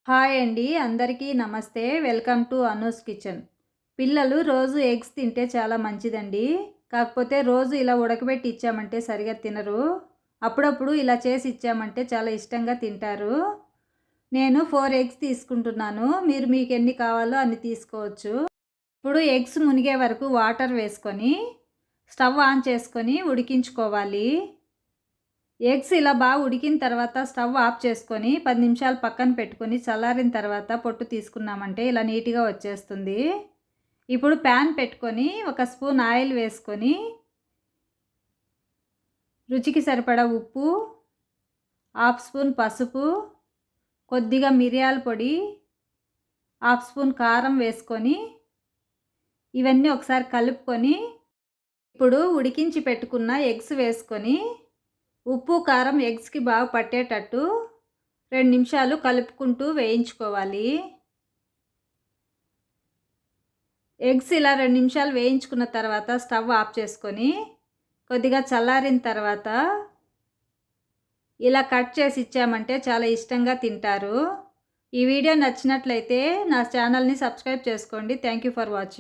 Hi అండి. అందరికీ నమస్తే. Welcome to Anu's kitchen. పిల్లలు రోజు ఎగ్స్ తింటే చాలా మంచిదండి. కాకపోతే రోజు ఇలా ఉడకబెట్టి ఇచ్చామంటే సరిగ్గా తినరు. అప్పుడప్పుడు ఇలా చేసి ఇచ్చామంటే చాలా ఇష్టంగా తింటారు. నేను 4 ఎగ్స్ తీసుకుంటున్నాను. మీరు మీకు ఎన్ని కావాలో అన్ని తీసుకోవచ్చు. ఇప్పుడు ఎగ్స్ మునిగే వరకు వాటర్ వేసుకొని స్టవ్ ఆన్ చేసుకొని ఉడికించుకోవాలి. ఎగ్స్ ఇలా బాగా ఉడికిన తర్వాత స్టవ్ ఆఫ్ చేసుకొని 10 నిమిషాలు పక్కన పెట్టుకొని చల్లారిన తర్వాత పొట్టు తీసుకున్నామంటే ఇలా నీట్‌గా వచ్చేస్తుంది. ఇప్పుడు ప్యాన్ పెట్టుకొని ఒక స్పూన్ ఆయిల్ వేసుకొని రుచికి సరిపడా ఉప్పు, హాఫ్ స్పూన్ పసుపు, కొద్దిగా మిరియాల పొడి, హాఫ్ స్పూన్ కారం వేసుకొని ఇవన్నీ ఒకసారి కలుపుకొని ఇప్పుడు ఉడికించి పెట్టుకున్న ఎగ్స్ వేసుకొని ఉప్పు, కారం ఎగ్స్‌కి బాగా పట్టేటట్టు 2 నిమిషాలు కలుపుకుంటూ వేయించుకోవాలి. ఎగ్స్ ఇలా 2 నిమిషాలు వేయించుకున్న తర్వాత స్టవ్ ఆఫ్ చేసుకొని కొద్దిగా చల్లారిన తర్వాత ఇలా కట్ చేసి ఇచ్చామంటే చాలా ఇష్టంగా తింటారు. ఈ వీడియో నచ్చినట్లయితే నా ఛానల్‌ని సబ్స్క్రైబ్ చేసుకోండి. Thank you for watching.